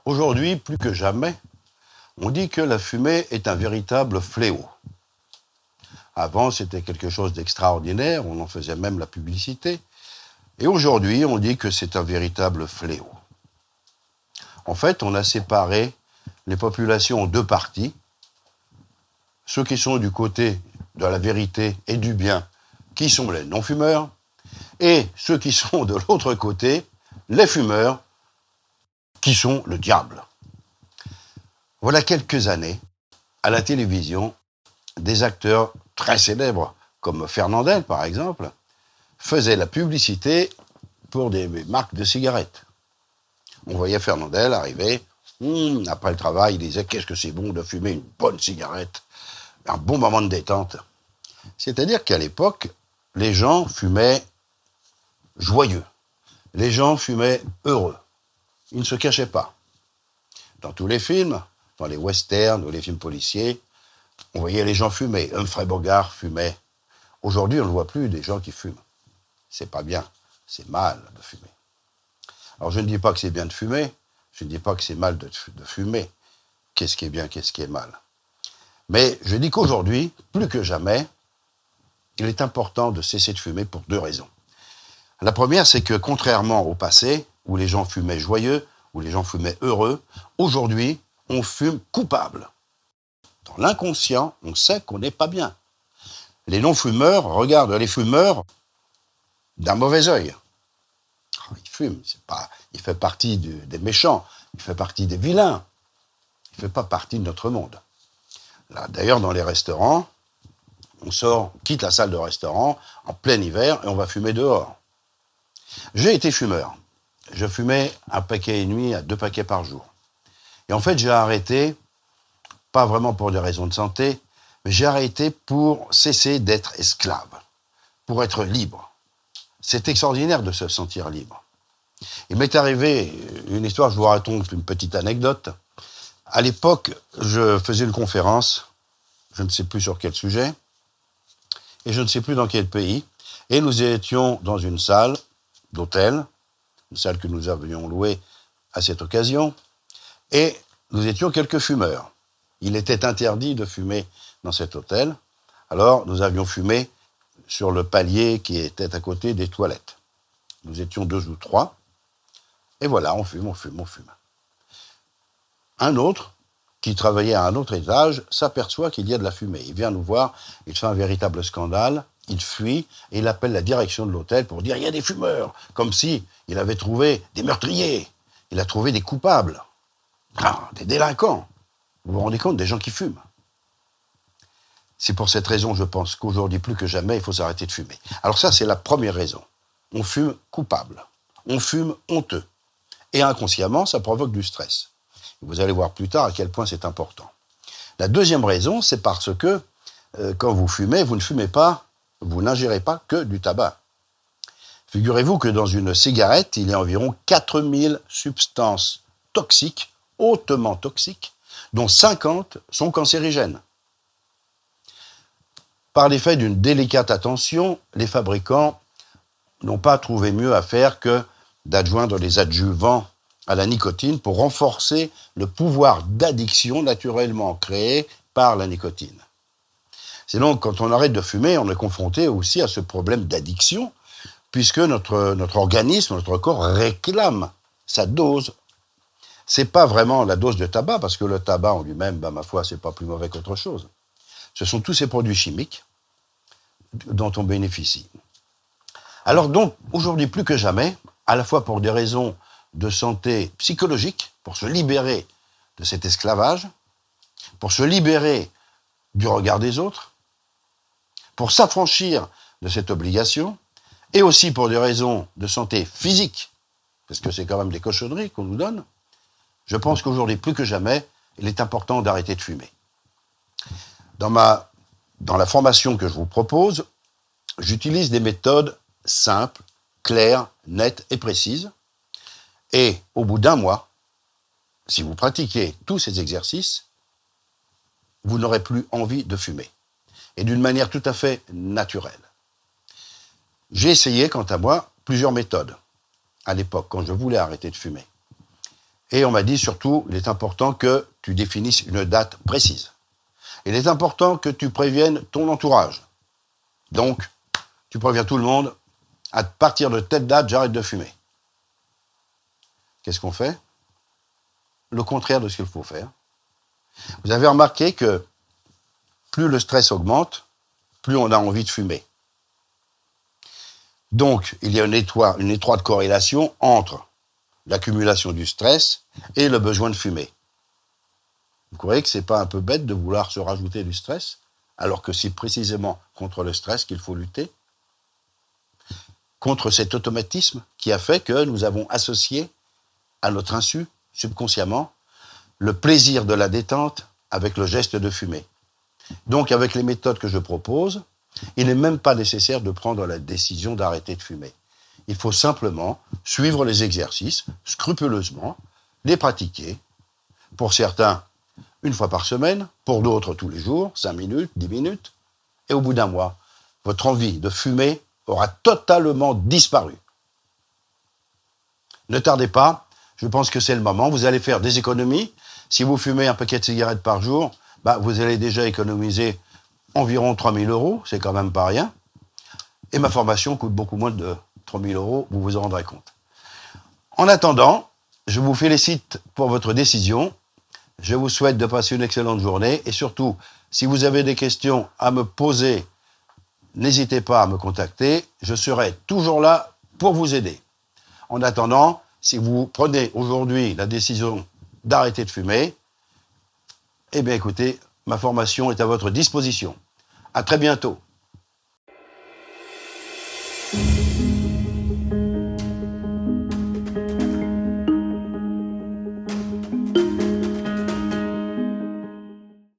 Aujourd'hui, plus que jamais, on dit que la fumée est un véritable fléau. Avant, c'était quelque chose d'extraordinaire, on en faisait même la publicité. Et aujourd'hui, on dit que c'est un véritable fléau. En fait, on a séparé les populations en deux parties. Ceux qui sont du côté de la vérité et du bien, qui sont les non-fumeurs, et ceux qui sont de l'autre côté, les fumeurs, qui sont le diable. Voilà quelques années, à la télévision, des acteurs très célèbres, comme Fernandel par exemple, faisaient la publicité pour des marques de cigarettes. On voyait Fernandel arriver, après le travail, il disait « Qu'est-ce que c'est bon de fumer une bonne cigarette ?» Un bon moment de détente. C'est-à-dire qu'à l'époque, les gens fumaient joyeux. Les gens fumaient heureux. Ils ne se cachaient pas. Dans tous les films, dans les westerns ou les films policiers, on voyait les gens fumer. Humphrey Bogart fumait. Aujourd'hui, on ne voit plus des gens qui fument. C'est pas bien. C'est mal de fumer. Alors, je ne dis pas que c'est bien de fumer. Je ne dis pas que c'est mal de fumer. Qu'est-ce qui est bien, qu'est-ce qui est mal? Mais je dis qu'aujourd'hui, plus que jamais, il est important de cesser de fumer pour deux raisons. La première, c'est que contrairement au passé, où les gens fumaient joyeux, où les gens fumaient heureux, aujourd'hui, on fume coupable. Dans l'inconscient, on sait qu'on n'est pas bien. Les non-fumeurs regardent les fumeurs d'un mauvais œil. Il fume, il fait partie des méchants, il fait partie des vilains, il ne fait pas partie de notre monde. Là, d'ailleurs, dans les restaurants, on quitte la salle de restaurant en plein hiver et on va fumer dehors. J'ai été fumeur. Je fumais 1,5 paquet à 2 paquets par jour. Et en fait, j'ai arrêté, pas vraiment pour des raisons de santé, mais j'ai arrêté pour cesser d'être esclave, pour être libre. C'est extraordinaire de se sentir libre. Il m'est arrivé une histoire, je vous raconte une petite anecdote. À l'époque, je faisais une conférence, je ne sais plus sur quel sujet, et je ne sais plus dans quel pays, et nous étions dans une salle d'hôtel, une salle que nous avions louée à cette occasion, et nous étions quelques fumeurs. Il était interdit de fumer dans cet hôtel, alors nous avions fumé sur le palier qui était à côté des toilettes. Nous étions 2 ou 3, et voilà, on fume. Un autre, qui travaillait à un autre étage, s'aperçoit qu'il y a de la fumée. Il vient nous voir, il fait un véritable scandale, il fuit, et il appelle la direction de l'hôtel pour dire « il y a des fumeurs », comme si il avait trouvé des meurtriers, il a trouvé des coupables, des délinquants. Vous vous rendez compte, des gens qui fument. C'est pour cette raison, je pense, qu'aujourd'hui, plus que jamais, il faut s'arrêter de fumer. Alors ça, c'est la première raison. On fume coupable, on fume honteux. Et inconsciemment, ça provoque du stress. Vous allez voir plus tard à quel point c'est important. La deuxième raison, c'est parce que quand vous fumez, vous ne fumez pas, vous n'ingérez pas que du tabac. Figurez-vous que dans une cigarette, il y a environ 4000 substances toxiques, hautement toxiques, dont 50 sont cancérigènes. Par l'effet d'une délicate attention, les fabricants n'ont pas trouvé mieux à faire que d'adjoindre les adjuvants à la nicotine pour renforcer le pouvoir d'addiction naturellement créé par la nicotine. C'est donc, quand on arrête de fumer, on est confronté aussi à ce problème d'addiction, puisque notre organisme, notre corps réclame sa dose. C'est pas vraiment la dose de tabac, parce que le tabac en lui-même, ma foi, c'est pas plus mauvais qu'autre chose. Ce sont tous ces produits chimiques dont on bénéficie. Alors donc, aujourd'hui plus que jamais, à la fois pour des raisons de santé psychologique, pour se libérer de cet esclavage, pour se libérer du regard des autres, pour s'affranchir de cette obligation, et aussi pour des raisons de santé physique, parce que c'est quand même des cochonneries qu'on nous donne, je pense qu'aujourd'hui, plus que jamais, il est important d'arrêter de fumer. Dans la formation que je vous propose, j'utilise des méthodes simples, claires, nettes et précises. Et au bout d'1 mois, si vous pratiquez tous ces exercices, vous n'aurez plus envie de fumer. Et d'une manière tout à fait naturelle. J'ai essayé, quant à moi, plusieurs méthodes à l'époque, quand je voulais arrêter de fumer. Et on m'a dit surtout, il est important que tu définisses une date précise. Il est important que tu préviennes ton entourage. Donc, tu préviens tout le monde, à partir de telle date, j'arrête de fumer. Qu'est-ce qu'on fait? Le contraire de ce qu'il faut faire. Vous avez remarqué que plus le stress augmente, plus on a envie de fumer. Donc, il y a une étroite corrélation entre l'accumulation du stress et le besoin de fumer. Vous croyez que c'est pas un peu bête de vouloir se rajouter du stress, alors que c'est précisément contre le stress qu'il faut lutter? Contre cet automatisme qui a fait que nous avons associé, à notre insu, subconsciemment, le plaisir de la détente avec le geste de fumer. Donc, avec les méthodes que je propose, il n'est même pas nécessaire de prendre la décision d'arrêter de fumer. Il faut simplement suivre les exercices scrupuleusement, les pratiquer. Pour certains, une fois par semaine, pour d'autres tous les jours, 5 minutes, 10 minutes. Et au bout d'un mois, votre envie de fumer aura totalement disparu. Ne tardez pas, je pense que c'est le moment. Vous allez faire des économies. Si vous fumez un paquet de cigarettes par jour, vous allez déjà économiser environ 3 000 €, c'est quand même pas rien. Et ma formation coûte beaucoup moins de 3 000 €, vous vous en rendrez compte. En attendant, je vous félicite pour votre décision. Je vous souhaite de passer une excellente journée. Et surtout, si vous avez des questions à me poser, n'hésitez pas à me contacter. Je serai toujours là pour vous aider. En attendant, si vous prenez aujourd'hui la décision d'arrêter de fumer, eh bien écoutez, ma formation est à votre disposition. À très bientôt.